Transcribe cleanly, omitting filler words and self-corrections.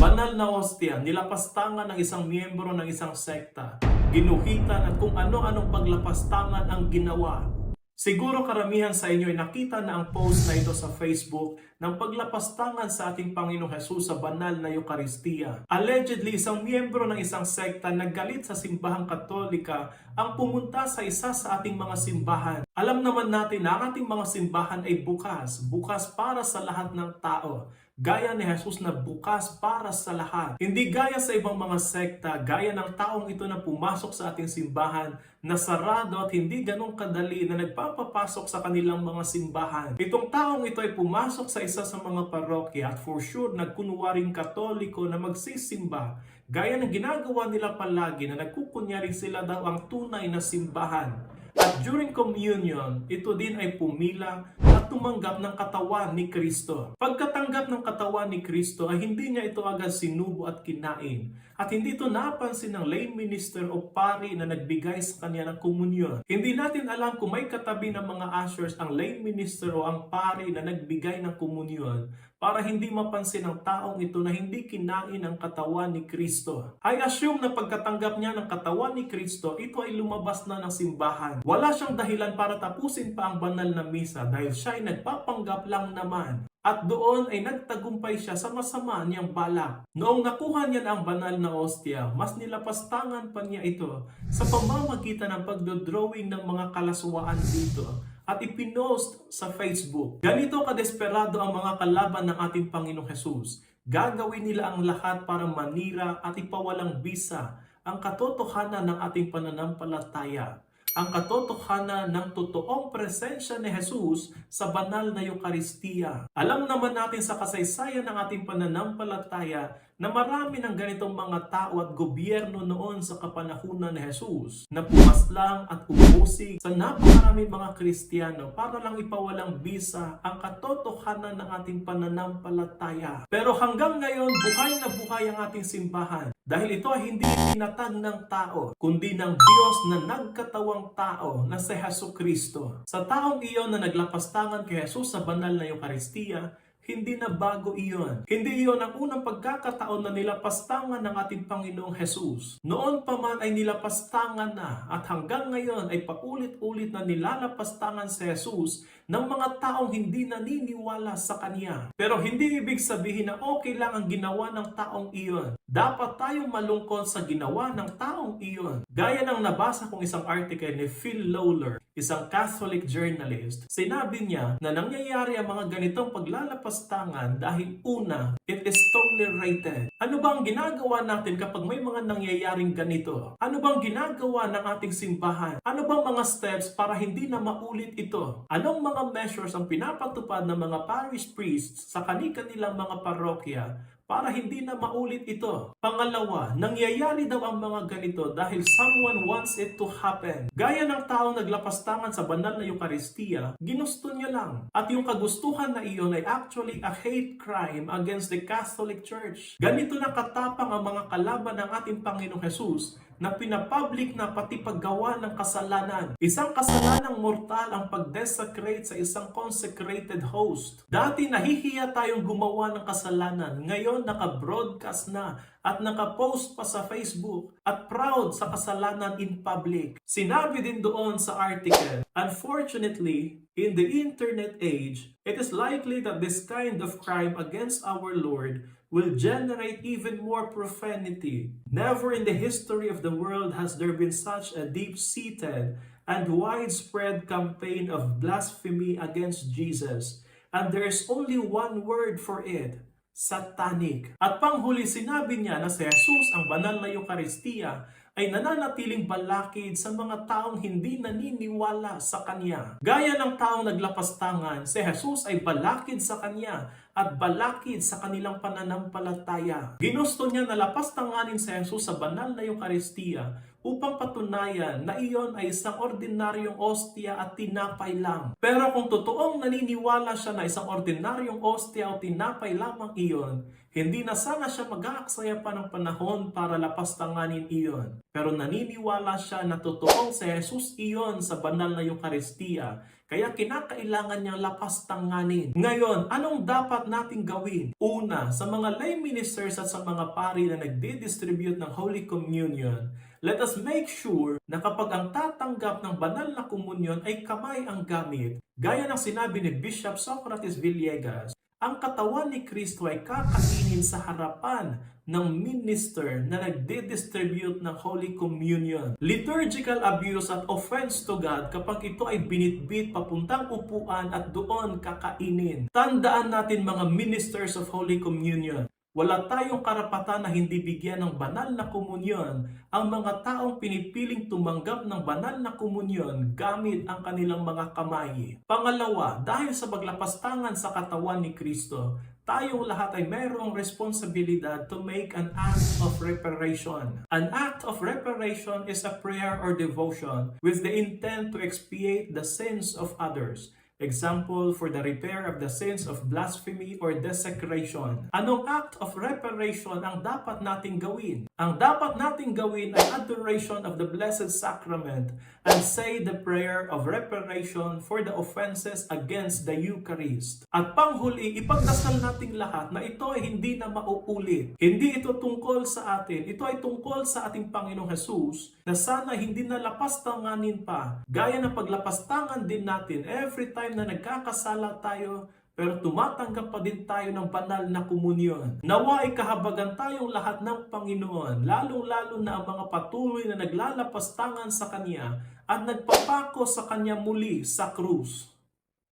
Banal na ostia, nilapastangan ng isang miyembro ng isang sekta, ginuhitan at kung ano-anong paglapastangan ang ginawa. Siguro karamihan sa inyo ay nakita na ang post na ito sa Facebook ng paglapastangan sa ating Panginoong Hesus sa banal na Eucharistia. Allegedly, isang miyembro ng isang sekta naggalit sa simbahang Katolika ang pumunta sa isa sa ating mga simbahan. Alam naman natin na ang ating mga simbahan ay bukas para sa lahat ng tao. Gaya ni Jesus na bukas para sa lahat. Hindi gaya sa ibang mga sekta, gaya ng taong ito na pumasok sa ating simbahan na sarado at hindi ganong kadali na nagpapapasok sa kanilang mga simbahan. Itong taong ito ay pumasok sa isa sa mga parokya at for sure nagkunwaring Katoliko na magsisimba. Gaya ng ginagawa nila palagi na nagkukunyari sila daw ang tunay na simbahan. At during communion, ito din ay pumila at tumanggap ng katawan ni Kristo. Pagkatanggap ng katawan ni Kristo ay hindi niya ito agad sinubo at kinain. At hindi ito napansin ng lay minister o pari na nagbigay sa kanya ng komunyon. Hindi natin alam kung may katabi ng mga ushers ang lay minister o ang pari na nagbigay ng komunyon para hindi mapansin ng taong ito na hindi kinain ang katawan ni Kristo. I assume na pagkatanggap niya ng katawan ni Kristo, ito ay lumabas na ng simbahan. Wala siyang dahilan para tapusin pa ang banal na misa dahil siya ay nagpapanggap lang naman. At doon ay nagtagumpay siya sa masama niyang balak. Noong nakuha niya na ang banal na ostia, mas nilapastangan pa niya ito sa pamamagitan ng pagdodrawing ng mga kalaswaan dito at ipinost sa Facebook. Ganito kadesperado ang mga kalaban ng ating Panginoong Hesus. Gagawin nila ang lahat para manira at ipawalang bisa ang katotohanan ng ating pananampalataya. Ang katotohanan ng totoong presensya ni Jesus sa banal na Eucharistia. Alam naman natin sa kasaysayan ng ating pananampalataya na marami ng ganitong mga tao at gobyerno noon sa kapanahunan ni Jesus na pumaslang at umusig sa napakaraming mga Kristiyano para lang ipawalang bisa ang katotohanan ng ating pananampalataya. Pero hanggang ngayon, buhay na buhay ang ating simbahan. Dahil ito ay hindi tinatag ng tao, kundi ng Diyos na nagkatawang tao na si Jesucristo. Sa taong iyon na naglapastangan kay Jesus sa banal na Eucharistia, hindi na bago iyon. Hindi iyon ang unang pagkakataon na nilapastangan ng ating Panginoong Jesus. Noon pa man ay nilapastangan na at hanggang ngayon ay paulit-ulit na nilalapastangan si Jesus ng mga taong hindi naniniwala sa Kanya. Pero hindi ibig sabihin na okay lang ang ginawa ng taong iyon. Dapat tayong malungkot sa ginawa ng taong iyon. Gaya ng nabasa kong isang article ni Phil Lawler, isang Catholic journalist. Sinabi niya na nangyayari ang mga ganitong paglalapastangan dahil una, it is tolerated. Ano ba ang ginagawa natin kapag may mga nangyayaring ganito? Ano bang ginagawa ng ating simbahan? Ano bang mga steps para hindi na maulit ito? Anong mga measures ang pinapatupad ng mga parish priests sa kani-kanilang mga parokya para hindi na maulit ito? Pangalawa, nangyayari daw ang mga ganito dahil someone wants it to happen. Gaya ng taong naglapastangan sa banal na Eucharistia, ginusto niya lang. At yung kagustuhan na iyon ay actually a hate crime against the Catholic Church. Ganito na katapang ang mga kalaban ng ating Panginoong Jesus na pinapublic na pati paggawa ng kasalanan. Isang kasalanang mortal ang pag-desecrate sa isang consecrated host. Dati nahihiya tayong gumawa ng kasalanan. Ngayon naka-broadcast na at naka-post pa sa Facebook at proud sa kasalanan in public. Sinabi din doon sa article, unfortunately, in the internet age, it is likely that this kind of crime against our Lord will generate even more profanity. Never in the history of the world has there been such a deep-seated and widespread campaign of blasphemy against Jesus. And there is only one word for it: satanic. At panghuli, sinabi niya na si Jesus, ang banal na Eucharistia, ay nananatiling balakid sa mga taong hindi naniniwala sa Kanya. Gaya ng taong naglapastangan, si Jesus ay balakid sa Kanya at balakid sa kanilang pananampalataya. Ginusto niya na lapastanganin si Jesus sa banal na Eucharistia upang patunayan na iyon ay isang ordinaryong ostia at tinapay lang. Pero kung totoong naniniwala siya na isang ordinaryong ostia o tinapay lamang iyon, hindi na sana siya mag-aaksaya pa ng panahon para lapastanganin iyon. Pero naniniwala siya na totoong si Jesus iyon sa banal na Eucharistia. Kaya kinakailangan niyang lapastanganin. Ngayon, anong dapat nating gawin? Una, sa mga lay ministers at sa mga pari na nagdi-distribute ng Holy Communion, let us make sure na kapag ang tatanggap ng banal na komunyon ay kamay ang gamit, gaya ng sinabi ni Bishop Socrates Villegas, ang katawan ni Kristo ay kakainin sa harapan ng minister na nagdi-distribute ng Holy Communion. Liturgical abuse at offense to God kapag ito ay binitbit papuntang upuan at doon kakainin. Tandaan natin mga ministers of Holy Communion, wala tayong karapatan na hindi bigyan ng banal na komunyon ang mga taong pinipiling tumanggap ng banal na komunyon gamit ang kanilang mga kamay. Pangalawa, dahil sa paglapastangan sa katawan ni Kristo, tayong lahat ay mayroong responsibilidad to make an act of reparation. An act of reparation is a prayer or devotion with the intent to expiate the sins of others. Example, for the repair of the sins of blasphemy or desecration. Anong act of reparation ang dapat nating gawin? Ang dapat nating gawin ay adoration of the Blessed Sacrament and say the prayer of reparation for the offenses against the Eucharist. At panghuli, ipagdasal nating lahat na ito ay hindi na mauulit. Hindi ito tungkol sa atin, ito ay tungkol sa ating Panginoong Jesus na sana hindi na lapastanganin pa. Gaya ng paglapastangan din natin every time na nagkakasala tayo, pero tumatanggap pa din tayo ng banal na komunyon. Nawa ay kahabagan tayong lahat ng Panginoon, lalong-lalo na ang mga patuloy na naglalapastangan sa Kanya at nagpapako sa Kanya muli sa krus.